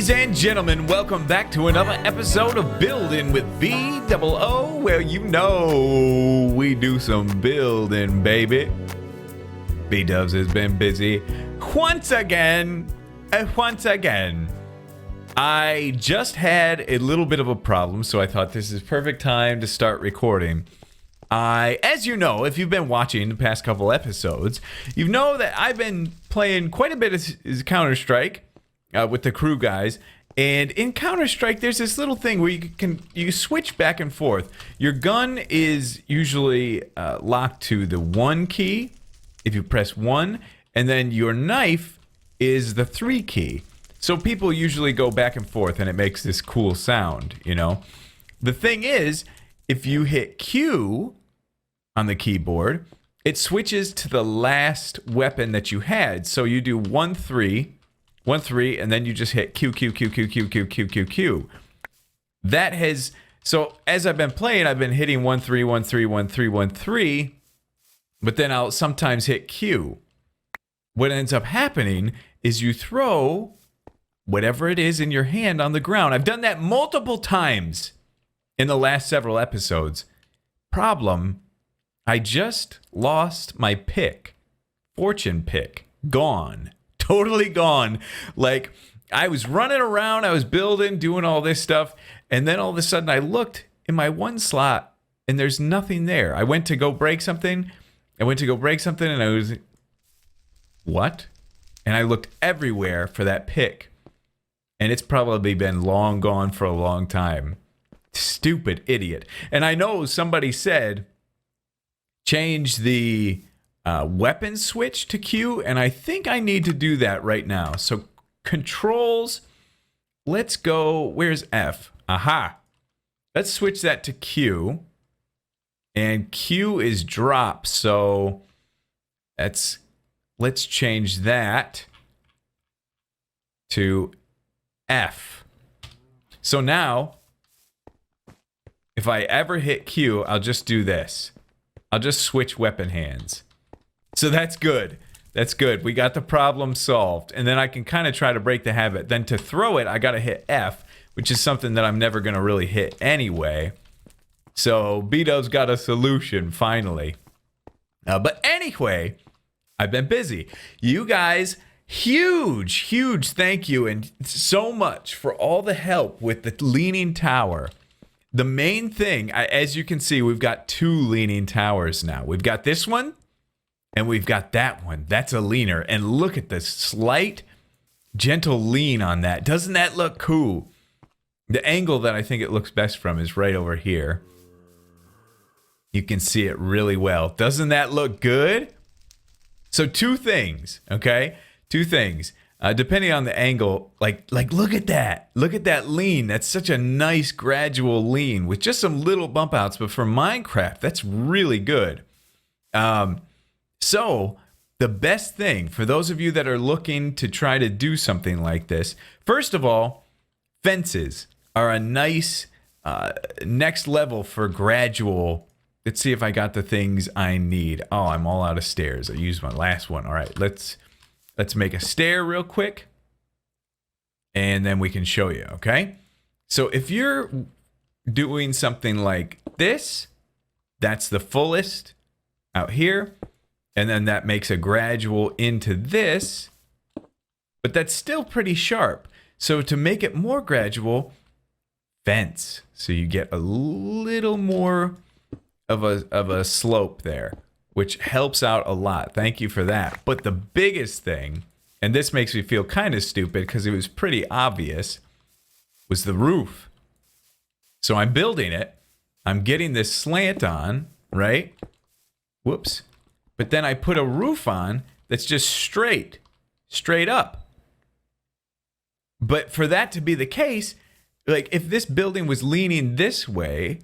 Ladies and gentlemen, welcome back to another episode of Building with BdoubleO, where you know we do some building, baby. Bdubs has been busy once again. I just had a little bit of a problem, so I thought this is perfect time to start recording. As you know, if you've been watching the past couple episodes, you know that I've been playing quite a bit of Counter-Strike with the crew guys. And in Counter-Strike, there's this little thing where you switch back and forth. Your gun is usually locked to the 1 key if you press 1, and then your knife is the 3 key. So people usually go back and forth, and it makes this cool sound, you know? The thing is, if you hit Q on the keyboard, it switches to the last weapon that you had. So you do 1 3, and then you just hit Q. That has, so as I've been playing, I've been hitting 1 3, 1 3, 1 3, 1 3, but then I'll sometimes hit Q. What ends up happening is you throw whatever it is in your hand on the ground. I've done that multiple times in the last several episodes. Problem, I just lost my pick. Fortune pick. Gone. Totally gone. Like, I was running around, I was building, doing all this stuff, and then all of a sudden I looked in my one slot, and there's nothing there. I went to go break something, and I was, what? And I looked everywhere for that pick, and it's probably been long gone for a long time. Stupid idiot. And I know somebody said change the weapon switch to Q, and I think I need to do that right now. So controls, let's go, where's F? Aha. Let's switch that to Q, and Q is drop, so let's change that to F. So now, if I ever hit Q, I'll just do this. I'll just switch weapon hands. So that's good. That's good. We got the problem solved. And then I can kind of try to break the habit. Then to throw it, I got to hit F, which is something that I'm never going to really hit anyway. So Bdubs got a solution, finally. But anyway, I've been busy. You guys, huge thank you and so much for all the help with the Leaning Tower. The main thing, as you can see, we've got 2 leaning towers now. We've got this one, and we've got that one. That's a leaner. And look at the slight, gentle lean on that. Doesn't that look cool? The angle that I think it looks best from is right over here. You can see it really well. Doesn't that look good? So 2 things, okay? 2 things. Depending on the angle, like look at that. Look at that lean. That's such a nice gradual lean with just some little bump outs. But for Minecraft, that's really good. So the best thing for those of you that are looking to try to do something like this, first of all, fences are a nice next level for gradual. Let's see if I got the things I need. Oh, I'm all out of stairs. I used my last one. All right, let's make a stair real quick, and then we can show you, okay? So if you're doing something like this, that's the fullest out here, and then that makes a gradual into this, but that's still pretty sharp. So to make it more gradual, fence. So you get a little more of a slope there, which helps out a lot. Thank you for that. But the biggest thing, and this makes me feel kind of stupid because it was pretty obvious, was the roof. So I'm building it. I'm getting this slant on, right? Whoops. But then I put a roof on that's just straight up. But for that to be the case, like if this building was leaning this way,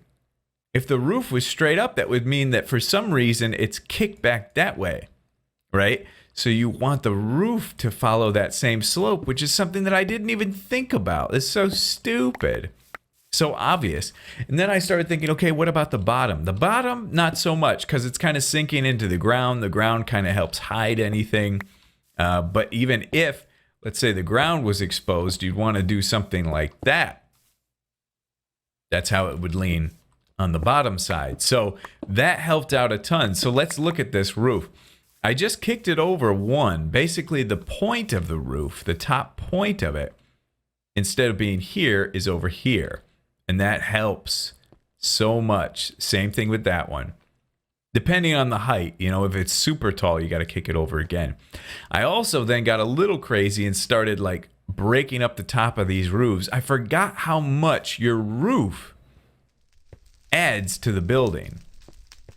if the roof was straight up, that would mean that for some reason it's kicked back that way, right? So you want the roof to follow that same slope, which is something that I didn't even think about. It's so stupid, so obvious. And then I started thinking, okay, what about the bottom? The bottom, not so much, because it's kind of sinking into the ground. The ground kind of helps hide anything. But even if, let's say the ground was exposed, you'd want to do something like that. That's how it would lean on the bottom side. So that helped out a ton. So let's look at this roof. I just kicked it over one. Basically, the point of the roof, the top point of it, instead of being here, is over here. And that helps so much. Same thing with that one. Depending on the height, you know, if it's super tall, you got to kick it over again. I also then got a little crazy and started like breaking up the top of these roofs. I forgot how much your roof adds to the building.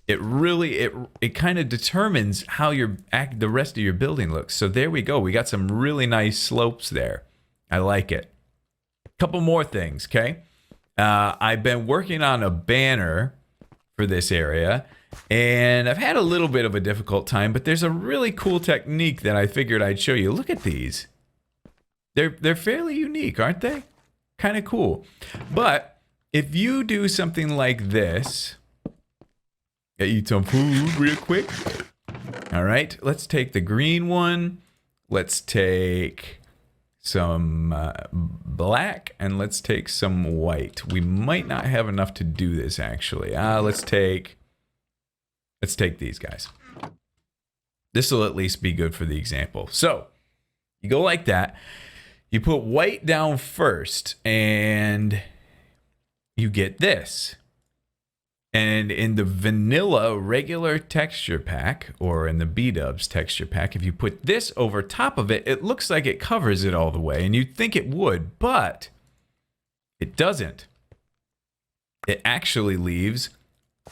It really, it kind of determines how the rest of your building looks. So there we go. We got some really nice slopes there. I like it. Couple more things, okay? I've been working on a banner for this area, and I've had a little bit of a difficult time, but there's a really cool technique that I figured I'd show you. Look at these. They're fairly unique, aren't they? Kind of cool. But if you do something like this, eat some food real quick. All right, let's take the green one. Let's take some black, and let's take some white. We might not have enough to do this actually. Let's take these guys. This will at least be good for the example. So you go like that. You put white down first, and you get this. And in the vanilla regular texture pack, or in the Bdubs texture pack, if you put this over top of it, it looks like it covers it all the way. And you'd think it would, but it doesn't. It actually leaves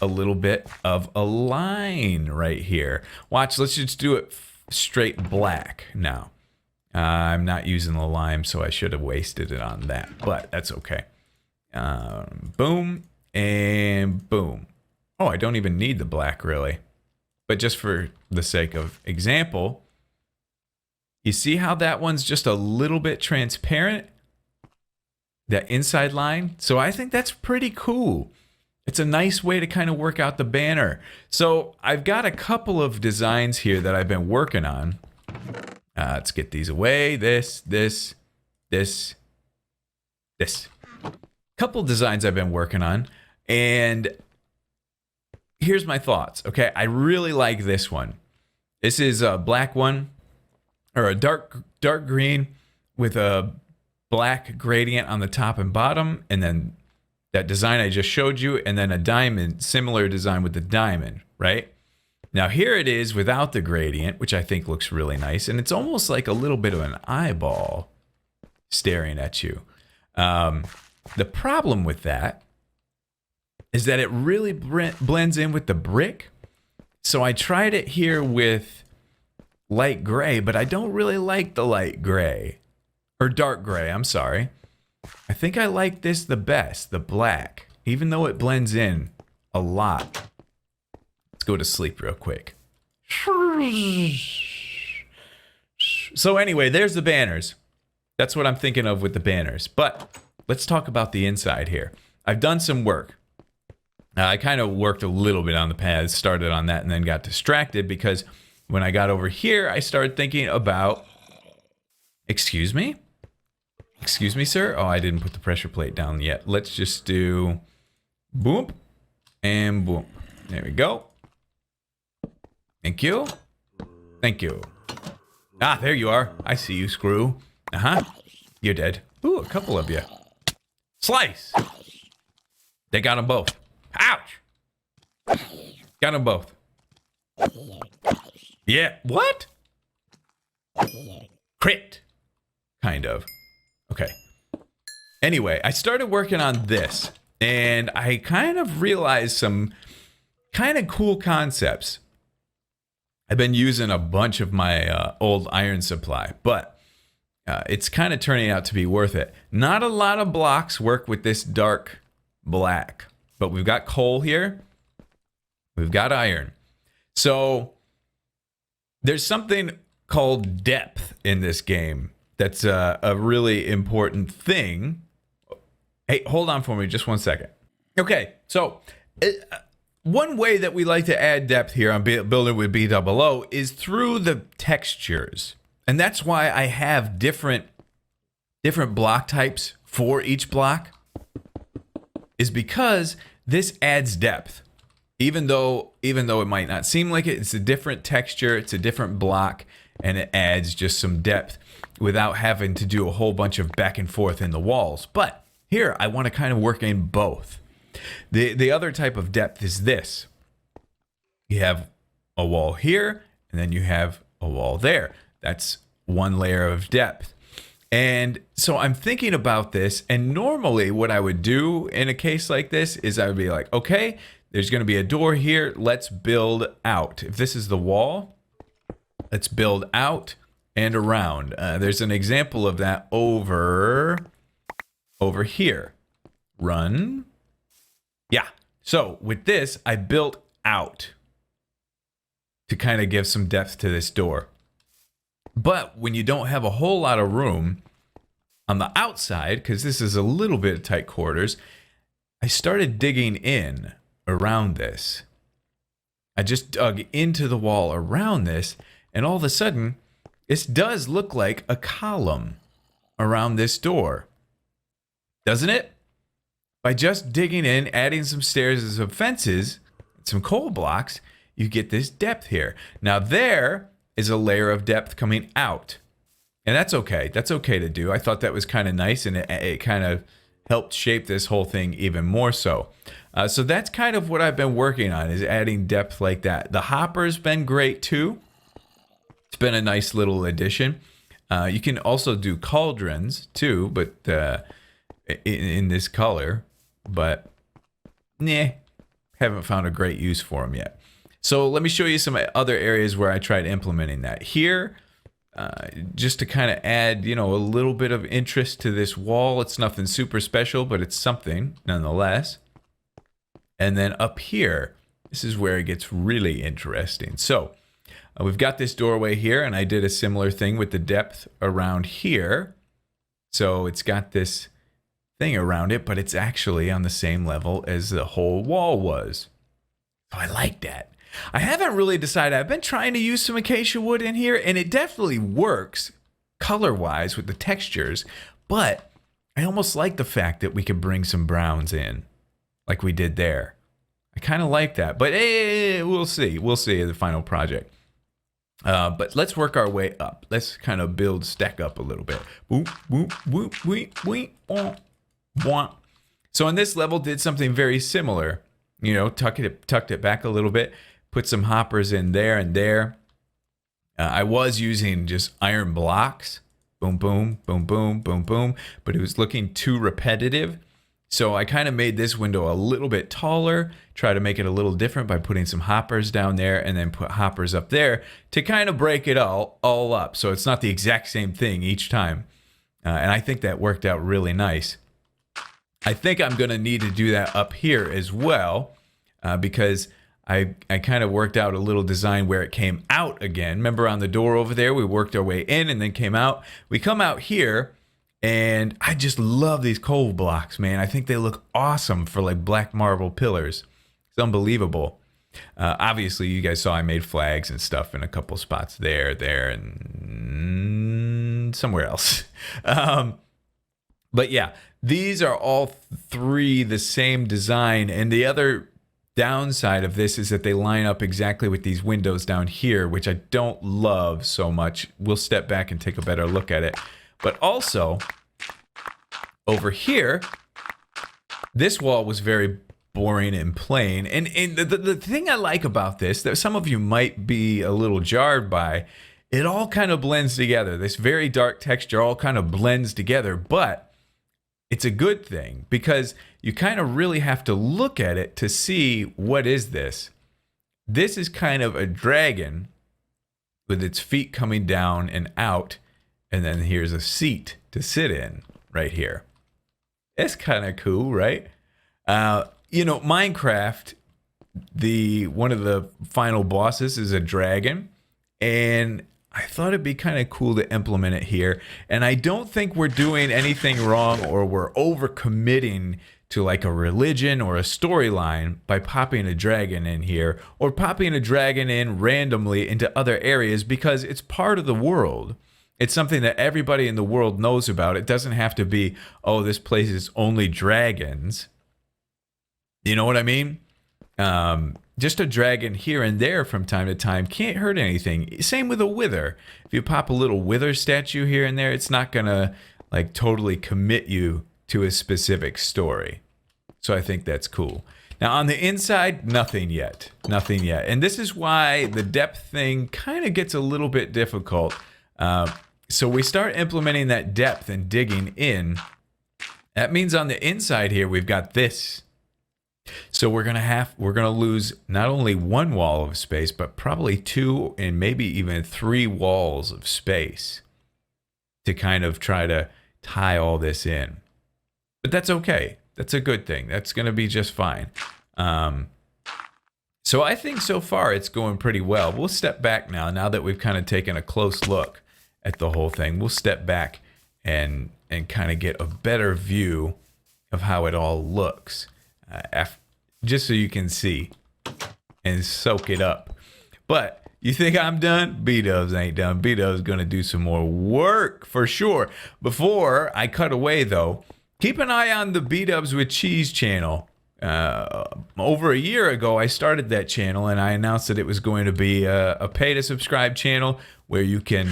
a little bit of a line right here. Watch, let's just do it straight black now. I'm not using the lime, so I should have wasted it on that, but that's okay. Boom. And boom. Oh, I don't even need the black really. But just for the sake of example, you see how that one's just a little bit transparent? That inside line? So I think that's pretty cool. It's a nice way to kind of work out the banner. So I've got a couple of designs here that I've been working on. Let's get these away. This. Couple designs I've been working on. And here's my thoughts. Okay, I really like this one. This is a black one, or a dark green with a black gradient on the top and bottom, and then that design I just showed you, and then a diamond, similar design with the diamond, right? Now here it is without the gradient, which I think looks really nice, and it's almost like a little bit of an eyeball staring at you. The problem with that is that it really blends in with the brick. So I tried it here with light gray, but I don't really like the light gray. Or dark gray, I'm sorry. I think I like this the best, the black, even though it blends in a lot. Let's go to sleep real quick. So anyway, there's the banners. That's what I'm thinking of with the banners. But let's talk about the inside here. I've done some work. I kind of worked a little bit on the paths, started on that, and then got distracted because when I got over here, I started thinking about... Excuse me? Excuse me, sir? Oh, I didn't put the pressure plate down yet. Let's just do boom and boom. There we go. Thank you. Thank you. Ah, there you are. I see you, Screw. Uh-huh. You're dead. Ooh, a couple of you. Slice! They got them both. Ouch! Got them both. Yeah, what? Crit. Kind of. Okay. Anyway, I started working on this, and I kind of realized some kind of cool concepts. I've been using a bunch of my old iron supply, but it's kind of turning out to be worth it. Not a lot of blocks work with this dark black, but we've got coal here. We've got iron. So there's something called depth in this game. That's a really important thing. Hey, hold on for me just 1 second. Okay, so one way that we like to add depth here on building with BdoubleO is through the textures. And that's why I have different block types for each block, is because this adds depth. Even though it might not seem like it, it's a different texture, it's a different block, and it adds just some depth without having to do a whole bunch of back and forth in the walls. But here, I want to kind of work in both. The other type of depth is this. You have a wall here, and then you have a wall there. That's one layer of depth. And so I'm thinking about this, and normally what I would do in a case like this is I would be like, okay, there's going to be a door here. Let's build out. If this is the wall, let's build out and around. There's an example of that over here. Run. Yeah. So with this, I built out to kind of give some depth to this door. But when you don't have a whole lot of room on the outside, because this is a little bit of tight quarters, I started digging in around this. I just dug into the wall around this, and all of a sudden, this does look like a column around this door. Doesn't it? By just digging in, adding some stairs and some fences, some coal blocks, you get this depth here. Now there is a layer of depth coming out. And that's okay. That's okay to do. I thought that was kind of nice, and it kind of helped shape this whole thing even more so. So that's kind of what I've been working on, is adding depth like that. The hopper's been great too. It's been a nice little addition. You can also do cauldrons too, but in this color. But haven't found a great use for them yet. So let me show you some other areas where I tried implementing that. Here, just to kind of add, a little bit of interest to this wall. It's nothing super special, but it's something nonetheless. And then up here, this is where it gets really interesting. So we've got this doorway here, and I did a similar thing with the depth around here. So it's got this thing around it, but it's actually on the same level as the whole wall was. So I like that. I haven't really decided. I've been trying to use some acacia wood in here, and it definitely works color-wise with the textures, but I almost like the fact that we could bring some browns in, like we did there. I kind of like that, but we'll see. We'll see in the final project. But let's work our way up. Let's kind of stack up a little bit. Boop, boop, boop, boop, boop, boop, boop. So on this level, did something very similar. Tucked it back a little bit. Put some hoppers in there and there. I was using just iron blocks. Boom, boom, boom, boom, boom, boom. But it was looking too repetitive. So I kind of made this window a little bit taller. Try to make it a little different by putting some hoppers down there and then put hoppers up there to kind of break it all up. So it's not the exact same thing each time. And I think that worked out really nice. I think I'm going to need to do that up here as well because I kind of worked out a little design where it came out again. Remember on the door over there, we worked our way in and then came out. We come out here, and I just love these coal blocks, man. I think they look awesome for like black marble pillars. It's unbelievable. Obviously, you guys saw I made flags and stuff in a couple spots there, and somewhere else. But yeah, these are all three the same design, and the other downside of this is that they line up exactly with these windows down here, which I don't love so much. We'll step back and take a better look at it. But also, over here, this wall was very boring and plain. And the thing I like about this, that some of you might be a little jarred by, it all kind of blends together. This very dark texture all kind of blends together, but it's a good thing because you kind of really have to look at it to see what is this. This is kind of a dragon with its feet coming down and out, and then here's a seat to sit in right here. It's kind of cool, right? Minecraft, one of the final bosses is a dragon, and I thought it'd be kind of cool to implement it here. And I don't think we're doing anything wrong or we're overcommitting to like a religion or a storyline by popping a dragon in here or popping a dragon in randomly into other areas because it's part of the world. It's something that everybody in the world knows about. It doesn't have to be, oh, this place is only dragons. You know what I mean? Just a dragon here and there from time to time can't hurt anything. Same with a wither. If you pop a little wither statue here and there, it's not gonna like totally commit you to a specific story. So I think that's cool. Now on the inside, nothing yet. Nothing yet. And this is why the depth thing kind of gets a little bit difficult. So we start implementing that depth and digging in. That means on the inside here, we've got this. So we're gonna lose not only one wall of space, but probably 2 and maybe even 3 walls of space to kind of try to tie all this in. But that's okay. That's a good thing. That's gonna be just fine. So I think so far it's going pretty well. We'll step back now that we've kind of taken a close look at the whole thing. We'll step back and kind of get a better view of how it all looks. Just so you can see and soak it up. But you think I'm done? Bdubs ain't done. Bdubs gonna do some more work for sure. Before I cut away though, keep an eye on the Bdubs with Cheese channel. Over a year ago, I started that channel and I announced that it was going to be a pay to subscribe channel where you can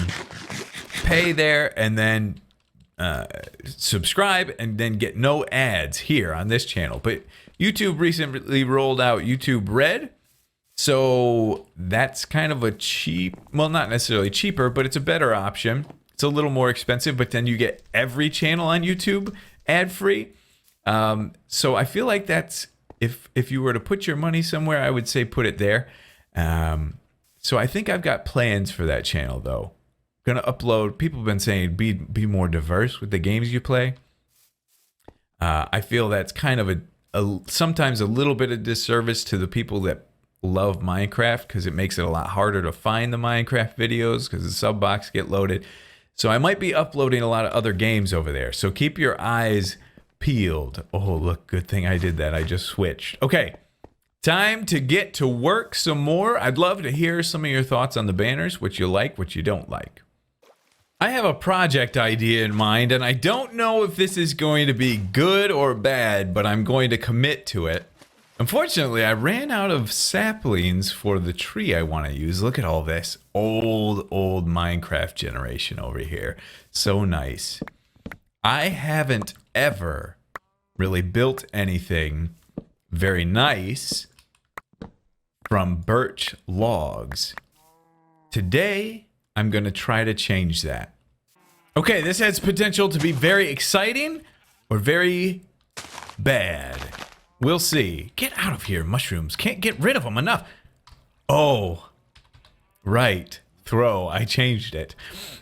pay there and then subscribe and then get no ads here on this channel. But YouTube recently rolled out YouTube Red, so that's kind of a cheap, well, not necessarily cheaper, but it's a better option. It's a little more expensive, but then you get every channel on YouTube ad free. So I feel like that's, if you were to put your money somewhere, I would say put it there. So I think I've got plans for that channel though. Gonna upload. People have been saying be more diverse with the games you play. I feel that's kind of sometimes a little bit of disservice to the people that love Minecraft, because it makes it a lot harder to find the Minecraft videos because the sub box get loaded. So I might be uploading a lot of other games over there. So keep your eyes peeled. Oh, look, good thing I did that. I just switched. Okay, time to get to work some more. I'd love to hear some of your thoughts on the banners, what you like, what you don't like. I have a project idea in mind, and I don't know if this is going to be good or bad, but I'm going to commit to it. Unfortunately, I ran out of saplings for the tree I want to use. Look at all this old Minecraft generation over here. So nice. I haven't ever really built anything very nice from birch logs. Today, I'm going to try to change that. Okay, this has potential to be very exciting or very bad. We'll see. Get out of here, mushrooms. Can't get rid of them enough. Oh, right. Throw. I changed it.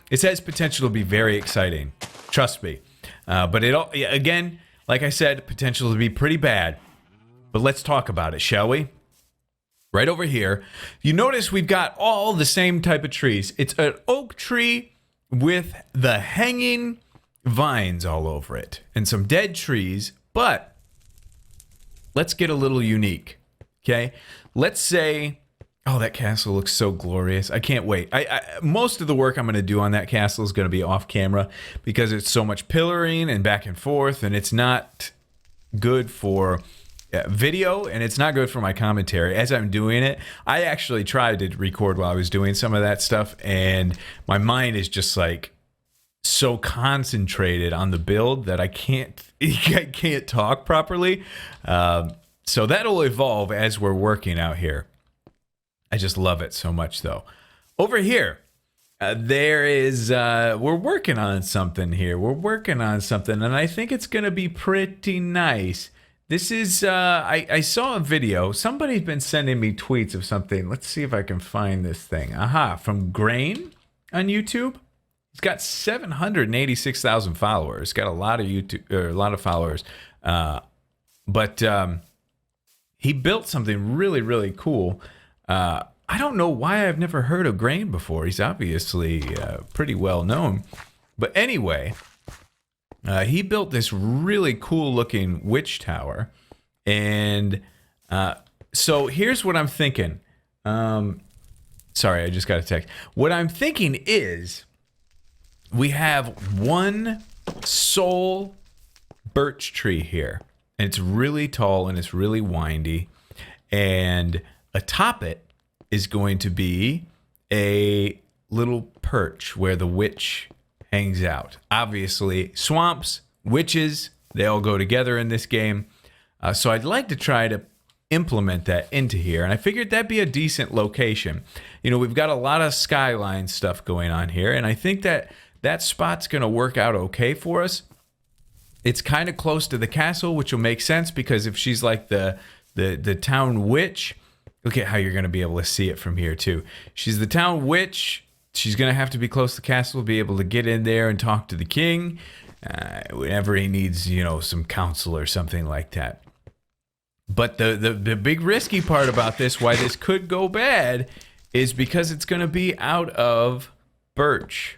It has potential to be very exciting. Trust me. But again, like I said, potential to be pretty bad. But let's talk about it, shall we? Right over here, you notice we've got all the same type of trees. It's an oak tree with the hanging vines all over it and some dead trees, but let's get a little unique, okay? Let's say, oh, that castle looks so glorious. I can't wait. Most of the work I'm going to do on that castle is going to be off camera because it's so much pillaring and back and forth, and it's not good for video, and it's not good for my commentary as I'm doing it. I actually tried to record while I was doing some of that stuff, and my mind is just like so concentrated on the build that I can't talk properly. So that'll evolve as we're working out here. I just love it so much though. Over here, there is we're working on something here. We're working on something, and I think it's gonna be pretty nice. This is, I saw a video. Somebody's been sending me tweets of something. Let's see if I can find this thing. Aha, from Grain on YouTube. He's got 786,000 followers. He's got a lot of followers. But he built something really, really cool. I don't know why I've never heard of Grain before. He's obviously pretty well known. But anyway, he built this really cool looking witch tower. And so here's what I'm thinking. Sorry, I just got a text. What I'm thinking is we have one sole birch tree here. And it's really tall and it's really windy. And atop it is going to be a little perch where the witch hangs out. Obviously, swamps, witches, they all go together in this game. So I'd like to try to implement that into here. And I figured that'd be a decent location. You know, we've got a lot of skyline stuff going on here. And I think that that spot's going to work out okay for us. It's kind of close to the castle, which will make sense because if she's like the town witch, look at how you're going to be able to see it from here too. She's the town witch. She's going to have to be close to the castle to be able to get in there and talk to the king whenever he needs, you know, some counsel or something like that. But the big risky part about this, why this could go bad, is because it's going to be out of birch.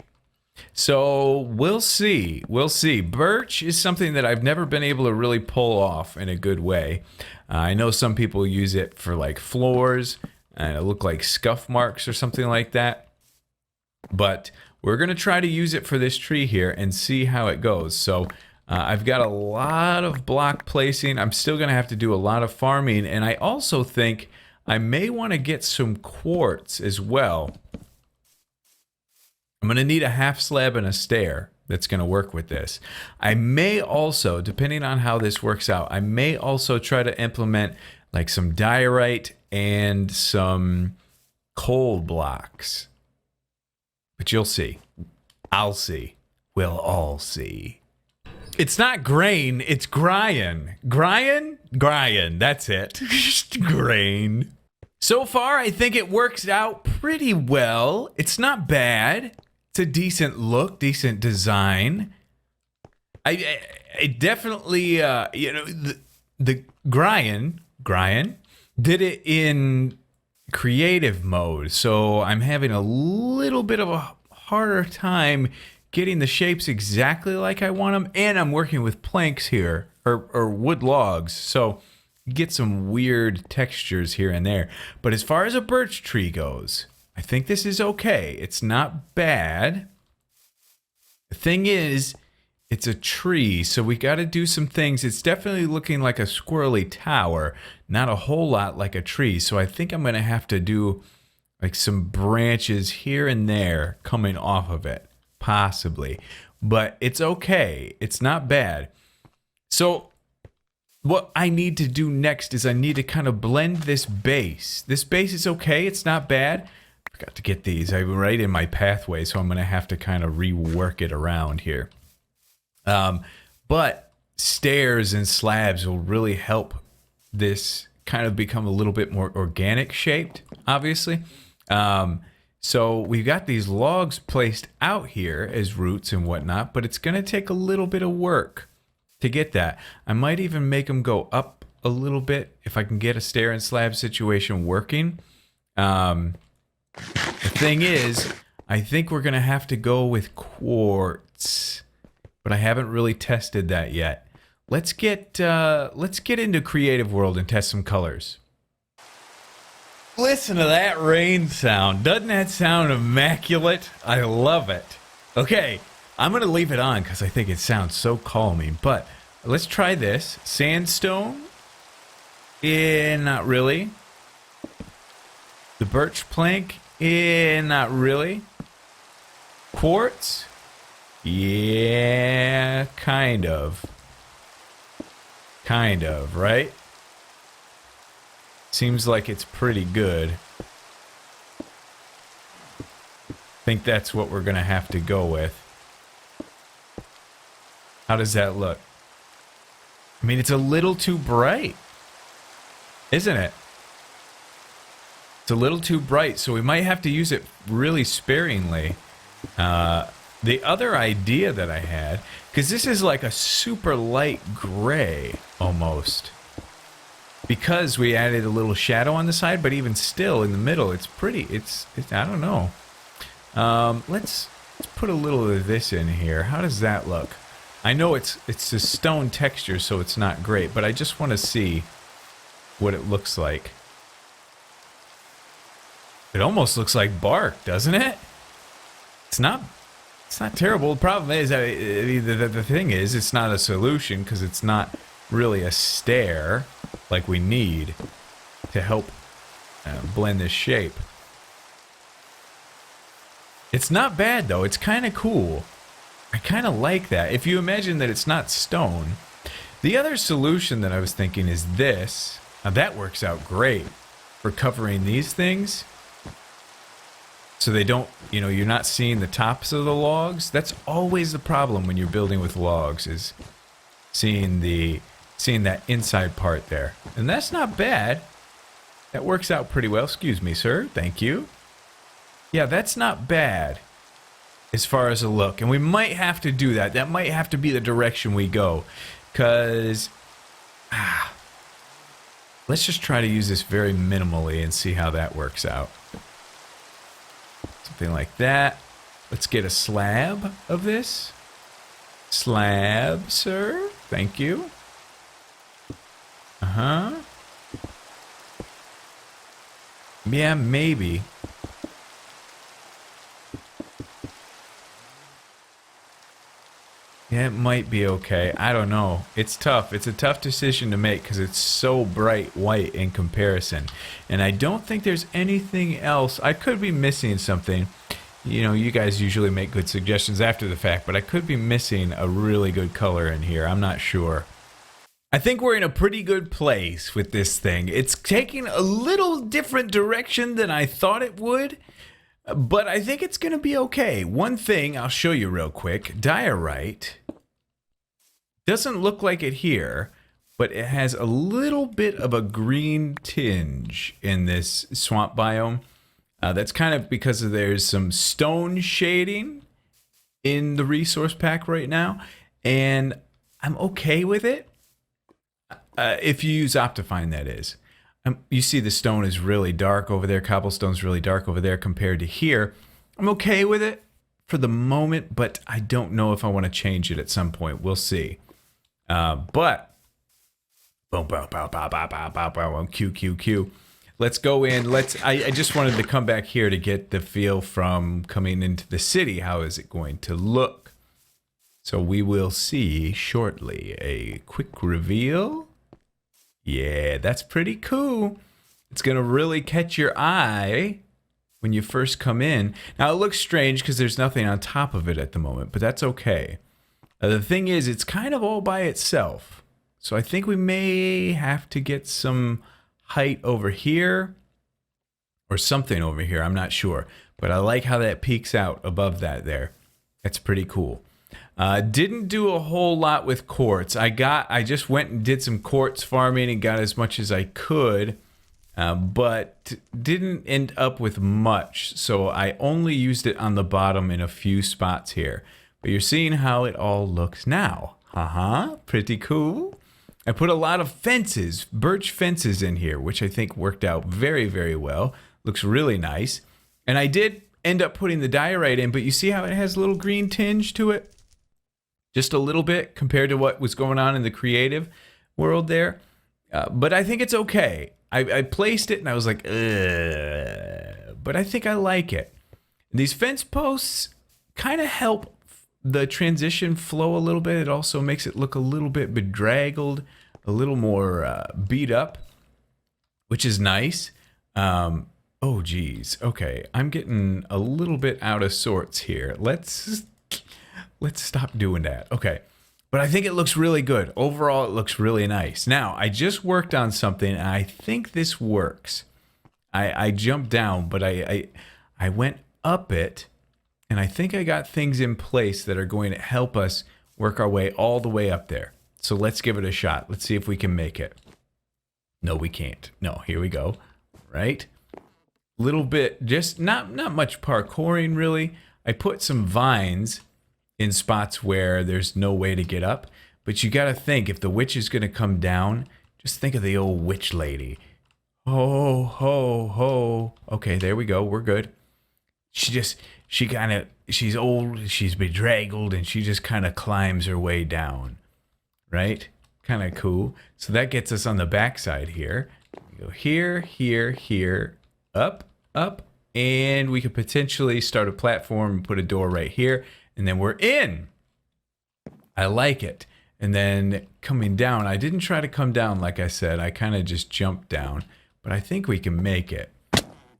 So we'll see. We'll see. Birch is something that I've never been able to really pull off in a good way. I know some people use it for like floors and it look like scuff marks or something like that. But we're going to try to use it for this tree here and see how it goes. So I've got a lot of block placing. I'm still going to have to do a lot of farming. And I also think I may want to get some quartz as well. I'm going to need a half slab and a stair that's going to work with this. I may also, depending on how this works out, I may also try to implement like some diorite and some coal blocks. But you'll see. I'll see. We'll all see. It's not grain, it's Gryan. Gryan? Gryan, that's it. Grain. So far, I think it works out pretty well. It's not bad. It's a decent look, decent design. I definitely, you know, the Gryan did it in creative mode, so I'm having a little bit of a harder time getting the shapes exactly like I want them, and I'm working with planks here, or wood logs, so you get some weird textures here and there. But as far as a birch tree goes, I think this is okay. It's not bad. The thing is, it's a tree, so we got to do some things. It's definitely looking like a squirrely tower, not a whole lot like a tree. So I think I'm going to have to do like some branches here and there coming off of it, possibly. But it's okay. It's not bad. So what I need to do next is I need to kind of blend this base. This base is okay. It's not bad. I forgot to get these. I'm right in my pathway, so I'm going to have to kind of rework it around here. But stairs and slabs will really help this kind of become a little bit more organic shaped, obviously. So we've got these logs placed out here as roots and whatnot, but it's going to take a little bit of work to get that. I might even make them go up a little bit if I can get a stair and slab situation working. The thing is, I think we're going to have to go with quartz. But I haven't really tested that yet. Let's get into Creative World and test some colors. Listen to that rain sound. Doesn't that sound immaculate? I love it. Okay, I'm gonna leave it on because I think it sounds so calming. But let's try this. Sandstone? Not really. The birch plank? Not really. Quartz? Yeah, kind of. Kind of, right? Seems like it's pretty good. Think that's what we're going to have to go with. How does that look? I mean, it's a little too bright, isn't it? It's a little too bright, so we might have to use it really sparingly. The other idea that I had, because this is like a super light gray almost, because we added a little shadow on the side, but even still in the middle, it's pretty, it's I don't know. Let's put a little of this in here. How does that look? I know it's a stone texture, so it's not great, but I just want to see what it looks like. It almost looks like bark, doesn't it? It's It's not terrible. The problem is, the thing is, it's not a solution because it's not really a stair like we need to help blend this shape. It's not bad though. It's kind of cool. I kind of like that. If you imagine that it's not stone. The other solution that I was thinking is this. Now that works out great for covering these things. So they don't, you know, you're not seeing the tops of the logs. That's always the problem when you're building with logs, is seeing that inside part there. And that's not bad. That works out pretty well. Excuse me, sir. Thank you. Yeah, that's not bad as far as a look. And we might have to do that. That might have to be the direction we go. Because, let's just try to use this very minimally and see how that works out. Something like that. Let's get a slab of this. Slab, sir. Thank you. Uh-huh. Yeah, maybe. Yeah, it might be okay. I don't know. It's tough. It's a tough decision to make because it's so bright white in comparison. And I don't think there's anything else. I could be missing something. You know, you guys usually make good suggestions after the fact, but I could be missing a really good color in here. I'm not sure. I think we're in a pretty good place with this thing. It's taking a little different direction than I thought it would. But I think it's going to be okay. One thing I'll show you real quick. Diorite doesn't look like it here, but it has a little bit of a green tinge in this swamp biome. That's kind of because there's some stone shading in the resource pack right now. And I'm okay with it. If you use Optifine, that is. You see the stone is really dark over there. Cobblestone's really dark over there compared to here. I'm okay with it for the moment, but I don't know if I want to change it at some point. We'll see. But boom, boom, boom, boom, boom, boom, boom, boom, Q, Q, Q. Let's go in. I just wanted to come back here to get the feel from coming into the city. How is it going to look? So we will see shortly. A quick reveal. Yeah, that's pretty cool. It's going to really catch your eye when you first come in. Now, it looks strange because there's nothing on top of it at the moment, but that's okay. The thing is, it's kind of all by itself. So I think we may have to get some height over here or something over here. I'm not sure, but I like how that peeks out above that there. That's pretty cool. Didn't do a whole lot with quartz. I just went and did some quartz farming and got as much as I could, but didn't end up with much. So I only used it on the bottom in a few spots here. But you're seeing how it all looks now. Pretty cool. I put a lot of fences, birch fences in here, which I think worked out very, very well. Looks really nice. And I did end up putting the diorite in, but you see how it has a little green tinge to it? Just a little bit compared to what was going on in the creative world there. But I think it's okay. I placed it and I was like, ugh. But I think I like it. These fence posts kind of help the transition flow a little bit. It also makes it look a little bit bedraggled, a little more beat up, which is nice. Oh, geez. Okay, I'm getting a little bit out of sorts here. Let's stop doing that. Okay. But I think it looks really good. Overall, it looks really nice. Now, I just worked on something, and I think this works. I jumped down, but I went up it, and I think I got things in place that are going to help us work our way all the way up there. So let's give it a shot. Let's see if we can make it. No, we can't. No, here we go. Right? Little bit, just not much parkouring, really. I put some vines in spots where there's no way to get up. But you got to think, if the witch is going to come down, just think of the old witch lady. Ho, ho, ho. Okay, there we go. We're good. She's old, she's bedraggled, and she just kind of climbs her way down. Right? Kind of cool. So that gets us on the backside here. We go here, here, here, up, up. And we could potentially start a platform and put a door right here. and then we're in. I like it. And then coming down, I didn't try to come down like I said. I kind of just jumped down, but I think we can make it.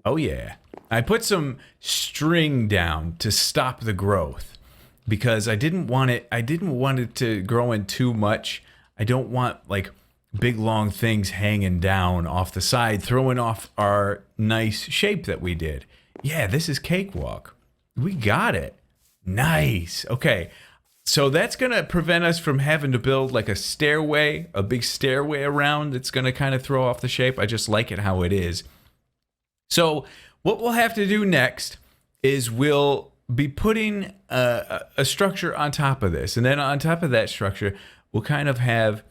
Oh yeah. I put some string down to stop the growth because I didn't want it to grow in too much. I don't want like big long things hanging down off the side, throwing off our nice shape that we did. Yeah, this is cakewalk. We got it. Nice. Okay. So that's going to prevent us from having to build like a stairway, a big stairway around. It's going to kind of throw off the shape. I just like it how it is. So what we'll have to do next is we'll be putting a structure on top of this. And then on top of that structure, we'll kind of have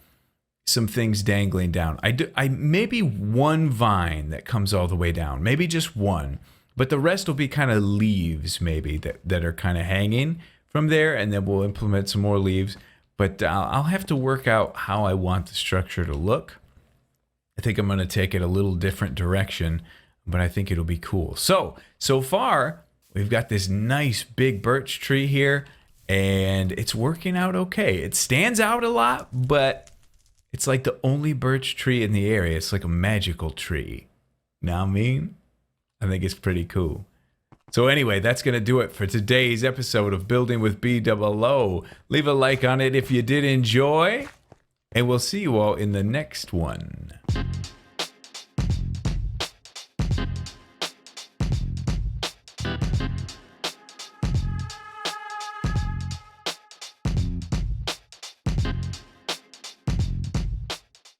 some things dangling down. I maybe one vine that comes all the way down, maybe just one, but the rest will be kind of leaves maybe that are kind of hanging from there, and then we'll implement some more leaves. But I'll have to work out how I want the structure to look. I think I'm going to take it a little different direction, but I think it'll be cool. So far, we've got this nice big birch tree here, and it's working out okay. It stands out a lot, but it's like the only birch tree in the area. It's like a magical tree. Know what I mean? I think it's pretty cool. So anyway, that's going to do it for today's episode of Building with BdoubleO. Leave a like on it if you did enjoy, and we'll see you all in the next one.